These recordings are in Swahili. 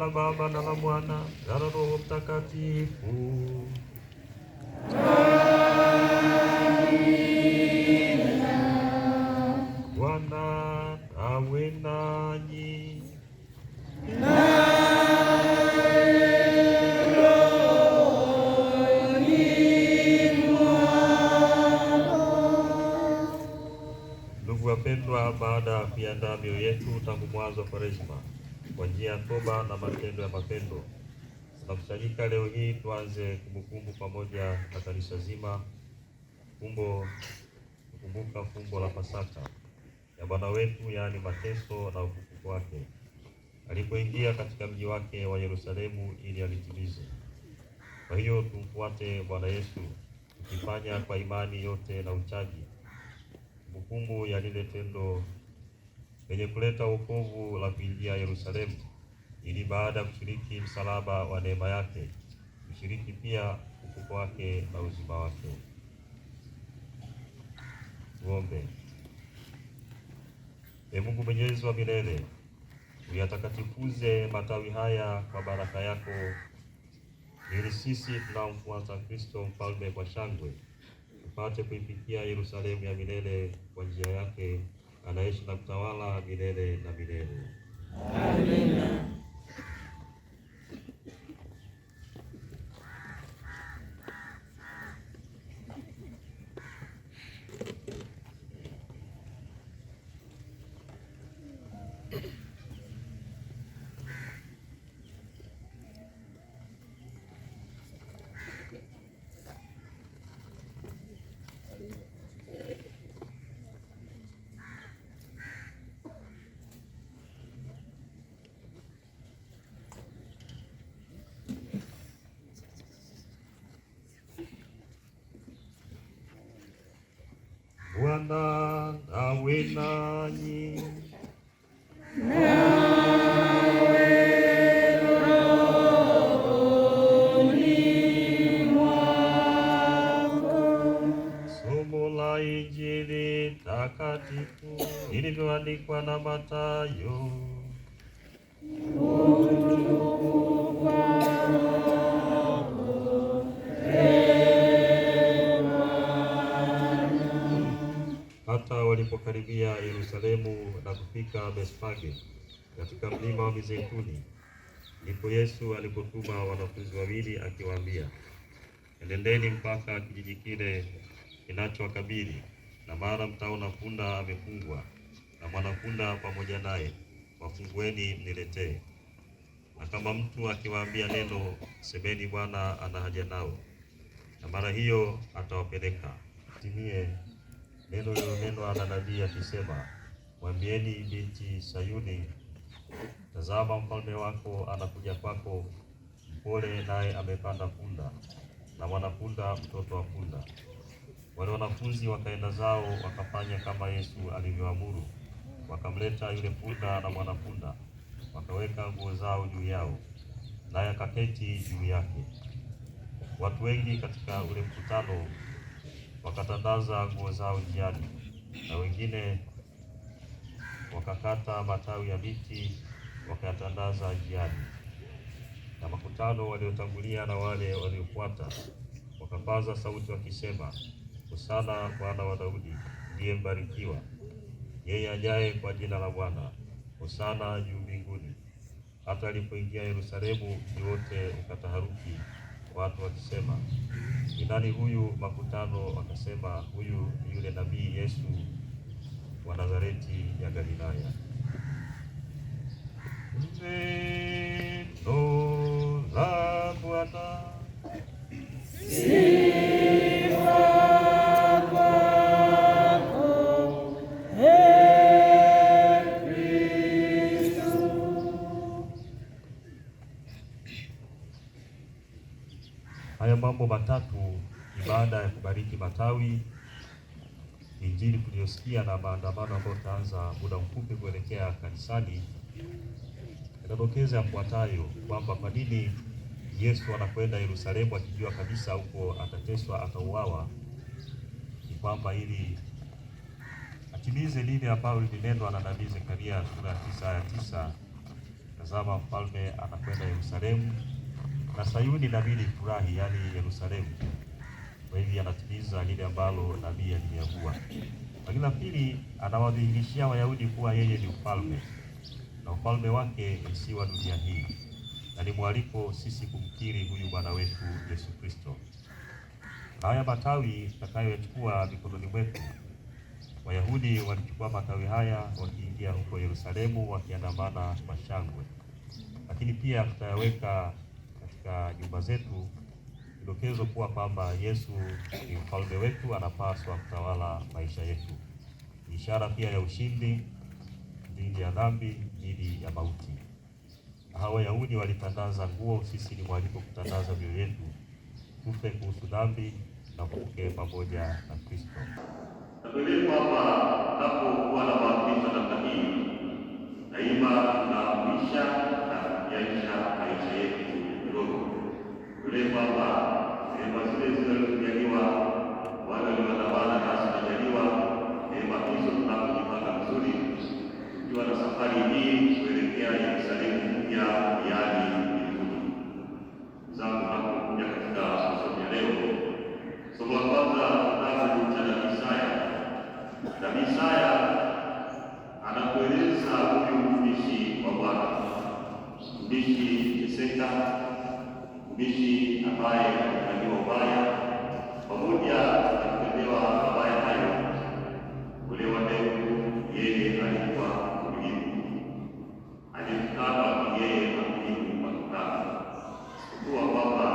la Baba na la Mwana na la Roho Mtakatifu. Bwana awe nanyi. Ndugu wapendwa, baada ya kuiandaa mioyo yetu tangu mwanzo wa Kwaresima kwa njia ya toba na matendo ya mapendo, tunakusanyika leo hii tuanze kumbukumbu pamoja na kanisa zima kukumbuka fumbo la Pasaka ya Bwana wetu, yaani mateso na ufufuko wake, alipoingia katika mji wake wa Yerusalemu ili alitimize. Kwa hiyo tumfuate Bwana Yesu tukifanya kwa imani yote na uchaji kumbukumbu ya lile tendo lenye kuleta wokovu la kuingia Yerusalemu, ili baada ya kushiriki msalaba wa neema yake kushiriki pia ufufuko wake na uzima wake. Tuombe. Ee Mungu Mwenyezi wa milele, uyatakatifuze matawi haya kwa baraka yako, ili sisi tunaomfuata Kristo mfalme kwa shangwe tupate kuifikia Yerusalemu ya milele kwa njia yake anaishi na kutawala milele na milele. Amina. Bwana awe nanyi. Nawe rohoni mwako. Somo la Injili takatifu ilivyoandikwa na Mathayo. Hata walipokaribia Yerusalemu na kufika Bethfage katika mlima wa Mizeituni, ndipo Yesu alipotuma wanafunzi wawili akiwaambia, enendeni mpaka kijiji kile kinachowakabili, na mara mtaona punda amefungwa na mwanapunda pamoja naye, wafungueni mniletee. Na kama mtu akiwaambia neno, semeni Bwana ana haja nao, na mara hiyo atawapeleka. Timie neno lililonenwa na nabii akisema, mwambieni binti Sayuni, tazama mfalme wako anakuja kwako, mpole naye amepanda punda, na mwanapunda mtoto wa punda. Wale wanafunzi wakaenda zao wakafanya kama Yesu alivyoamuru, wakamleta yule punda na mwanapunda, wakaweka nguo zao juu yao, naye akaketi juu yake. Watu wengi katika ule mkutano wakatandaza nguo zao njiani, na wengine wakakata matawi ya miti wakayatandaza njiani. Na makutano waliotangulia na wale waliofuata wakapaza sauti wakisema, Hosana Mwana wa Daudi, ndiye mbarikiwa yeye ajaye kwa jina la Bwana, Hosana juu mbinguni. Hata alipoingia Yerusalemu, mji wote ukataharuki, watu wakisema, ni nani huyu? Makutano wakasema, huyu ni yule nabii Yesu wa Nazareti ya Galilaya. Neno la Bwana. Sifa kwako, Ee Kristo. Haya mambo matatu ni baada ya kubariki matawi, Injili tuliyosikia na maandamano ambayo taanza muda mfupi kuelekea kanisani, inadokeza yafuatayo kwamba kwa nini Yesu anakwenda Yerusalemu akijua kabisa huko atateswa, atauawa. Ni kwamba ili atimize lile ambalo lilinenwa na nabii Zekaria sura ya 9 aya 9, tazama mfalme anakwenda Yerusalemu, na Sayuni inabidi furahi, yaani Yerusalemu. Kwa hivyo anatimiza lile ambalo nabii aliliamua. Lakini la pili, anawadhihirishia Wayahudi kuwa yeye ni mfalme, na ufalme wake si wa dunia hii, na ni mwaliko sisi kumkiri huyu Bwana wetu Yesu Kristo. Na haya matawi tutakayochukua mikononi mwetu, Wayahudi walichukua matawi haya wakiingia huko Yerusalemu wakiandamana kwa shangwe, lakini pia tutayaweka katika nyumba zetu, kidokezo kuwa kwamba Yesu ni mfalme wetu, anapaswa kutawala maisha yetu. Ni ishara pia ya ushindi dhidi ya dhambi, dhidi ya mauti. Hawa Wayahudi walitandaza nguo, sisi ni mwaliko kutandaza mioyo yetu, tufe kuhusu dhambi na kufufuke pamoja na Kristo. Nakueleza kwamba tunapokuwa na maadhimisho namna hii, daima tunaamrisha na kujaisha maisha yetu kiroho. Tuelewe kwamba neema zile zinazojaliwa wale walioandamana nasi tunajaliwa neema hizo tunapojipanga vizuri, tukiwa na safari hii kuelekea Yerusalemu mpya, yaani mbinguni. Zangu tunapokuja katika somo la leo, somo la kwanza kitabu cha nabii Isaya. Nabii Isaya anakueleza huyu mtumishi wa Bwana, mtumishi teseka, mtumishi ambaye alifanywa ubaya, pamoja na kutendewa mabaya hayo, kulewa ndevu, yeye alikuwa mtulivu, alimkana yeye hakujibu makutano, isipokuwa kwamba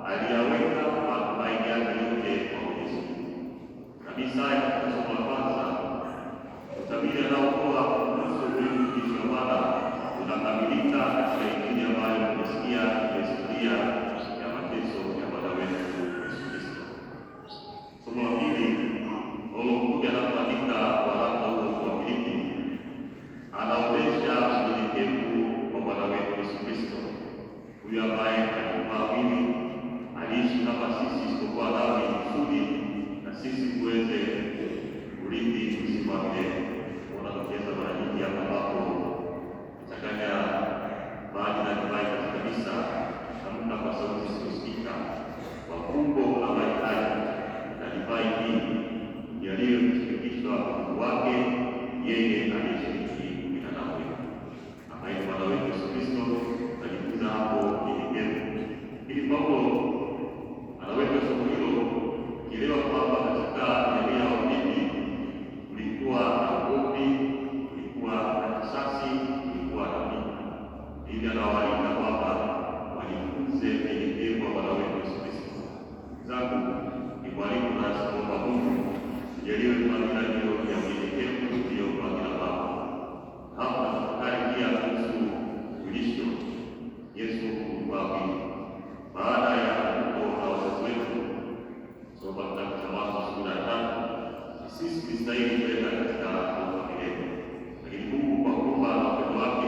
aliyaweka matumaini yake yote kwa Mwenyezi Mungu. Nabii Isaya katika somo la kwanza, utabiri anaotoa kuhusu huyu mtumishi wa Bwana unakamilika katika Injili ambayo tumesikia historia ya mateso ya Bwana wetu Yesu Kristo. Somo la pili, Paulo mtume anapoandika waraka huu kwa Filipi, anaonyesha unyenyekevu wa Bwana wetu Yesu Kristo, huyu ambaye alikuwa mwili, aliishi kama sisi, isipokuwa dhambi kusudi na sisi tuweze kurithi uzima wa milele. Unatokeza mara nyingi hapa ambapo changanya maji na divai katika misa, tamka kwa sauti isiyosikika, kwa fumbo la mahitaji na divai hii yaliyoshirikishwa Mungu wake, yeye aliyeshiriki binadamu wetu, ambaye ni Bwana wetu Yesu Kristo. Tunajifunza hapo unyenyekevu, ili Paulo anaweka somo hilo kielewa kwamba katika jamii ya Wafilipi kulikuwa na ugomvi, kulikuwa na kisasi, kulikuwa na vita. Hivyo anawaalika kwamba wajifunze unyenyekevu wa Bwana wetu Yesu Kristo. Zangu ni mwalimu na kuomba Mungu tujaliwe kuamina hiyo ya unyenyekevu, ndiyo kwa kila baba. Hapa tafakari pia kuhusu ulisho Yesu kwa pili baada ya kuko na wazazi wetu. Somo la Mwanzo sura ya 3, sisi tunastahili kwenda katika familia, lakini Mungu kwa huruma na upendo wake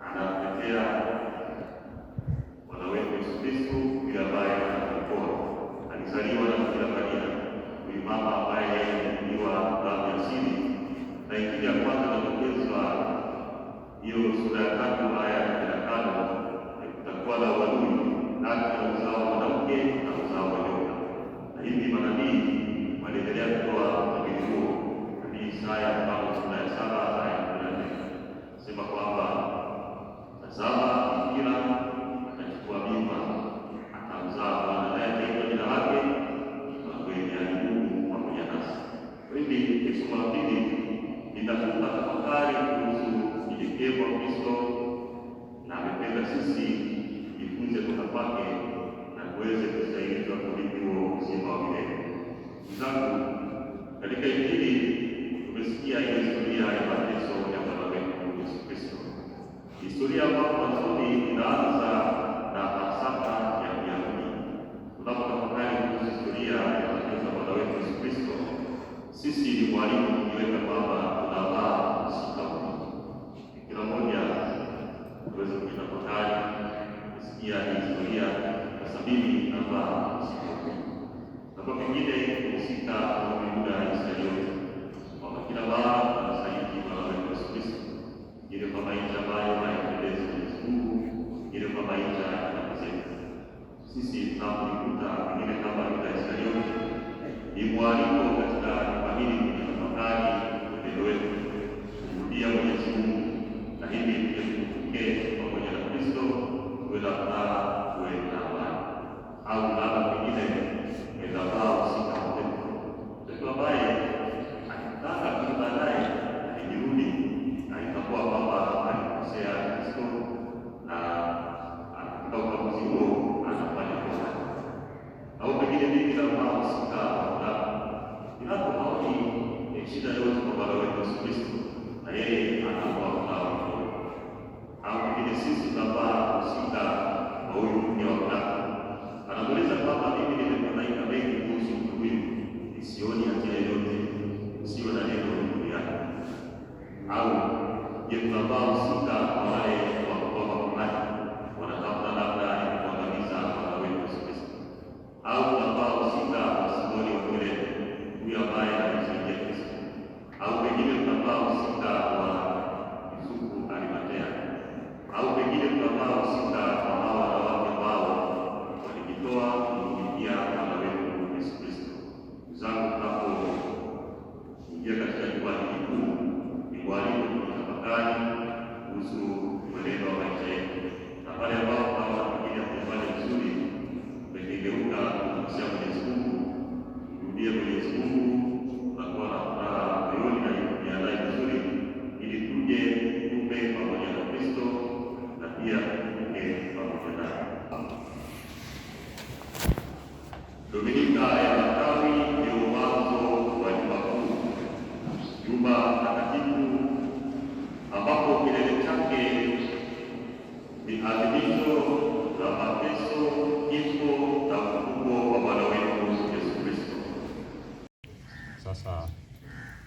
anatetea Bwana wetu Yesu Kristo, yule ambaye anatuokoa. Alizaliwa na Bikira Maria, huyu mama ambaye alikuwa dhambi asili, na Injili ya kwanza inadokezwa hiyo sura ya 3 aya ya 15, kutakuwa na uadui kati ya uzao wa mwanamke na uzao wa nyoka. Na hivi manabii waliendelea kutoa utabiri huo. Nabii Isaya mlango sura ya 7 aya ya 14 sema kwamba tazama, bikira atachukua mimba, atamzaa mwana, naye ataitwa jina lake Imanueli, yaani Mungu pamoja nasi. Kwa hivi somo la pili litafuta tafakari kuhusu unyenyekevu wa Kristo, na amependa sisi jifunze kutoka kwake na kuweze kustahilishwa kurithi huo uzima wa milele. Zangu, katika Injili tumesikia historia ya mateso ya Bwana wetu Yesu Kristo, historia ambayo mwanzoni inaanza na Pasaka ya Wayahudi. Tunapotafakari kuhusu historia ya mateso ya Bwana wetu Yesu Kristo, sisi ni mwalimu kujiweka kwamba tunavaa msika huu. Kila mmoja tuweze kutafakari kusikia historia kwa sabini navaa msika huu, na kwa pengine kuhusika na Yuda Iskarioti, kwamba kila mara tunastahili Bwana wetu Yesu Kristo, ile kwa maisha ambayo shida yote kwa Bwana wetu Yesu Kristo, na yeye anakuwa mnao. Au pengine sisi tunafaa kusika kwa huyu mke wa Pilato. Anamuuliza kwamba mimi nimefadhaika mengi kuhusu mtu huyu, nisioni hatia yoyote, usiwe na neno juu yake. Au je, tunafaa kusika kwa wale wa makuhani wanatafuta labda ya kuangamiza Bwana wetu Yesu Kristo? Au tunafaa kusika kwa Simoni wa Kirene, huyu ambaye anamsaidia Kristo? Au pengine tunafaa kusika kwa Yusufu Arimatea? Au pengine tunafaa kusika kwa hao wanawake ambao walijitoa kumtumikia Bwana wetu Yesu Kristo? Ndugu zangu, tunapoingia katika jukwaa hili kuu, ni mwalimu kutafakari kuhusu mwenendo wa maisha yetu, na pale ambapo tunaona pengine hatufanya vizuri, tumegeuka kumshia Mwenyezi Mungu, kumrudia Mwenyezi Mungu, tunakuwa na furaha moyoni na kujiandaa vizuri ili tuje tupe pamoja na Kristo na pia tuke pamoja naye. Dominika ya Matawi ndio mwanzo wa Juma Kuu, Juma Takatifu, ambapo kilele chake ni adhimisho la mateso, kifo na ufufuo wa Bwana wetu Yesu Kristo. Sasa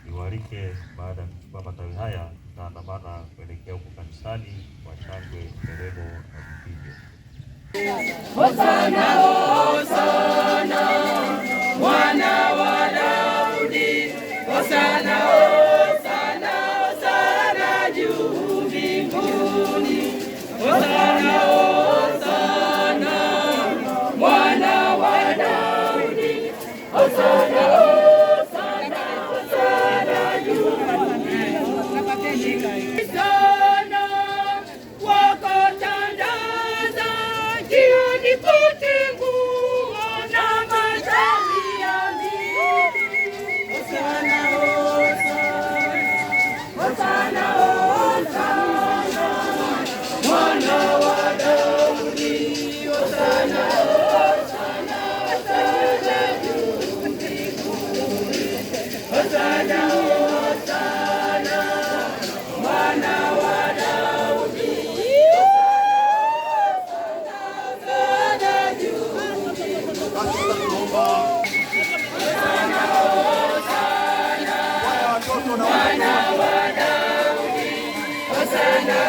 niwaalike, baada ya kuchukua matawi haya, tutaandamana kuelekea huko kanisani kwa shangwe, nderemo na vifijo. Hosana, Hosana, Mwana wa Daudi. Hosana, Hosana, Hosana juu mbinguni. Hosana, Hosana, Mwana wa Daudi. Hosana, Hosana, Hosana juu mbinguni. Sana wako tandaza jioni kote nguo na matawi ya miti. Hosana, Hosana, Hosana, Hosana, Mwana wa Daudi. Hosana, Hosana, Hosana juu mbinguni. Hosana, Hosana, Mwana wa Daudi. Hosana juu Mwana wa Daudi. Hosana.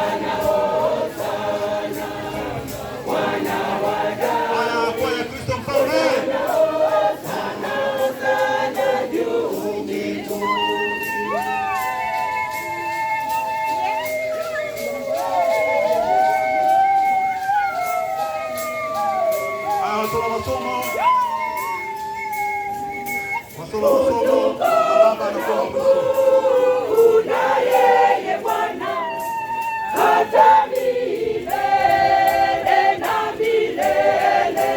Hosana, Hosana, Mwana wa Daudi. Hosana, Hosana, Hosana juu mbinguni. Hata milele na milele,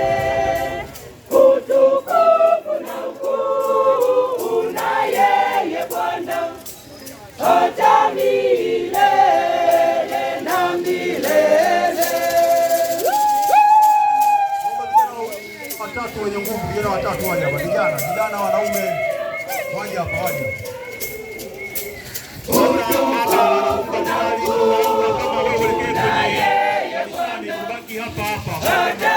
utukufu na ukuu una yeye Bwana, hata milele na milele. Watatu wenye nguvu, vijana watatu waje hapa, vijana vijana, wanaume, waje hapa, waje. Kama wewe uelekee kwenye kanisani, ubaki hapa hapa.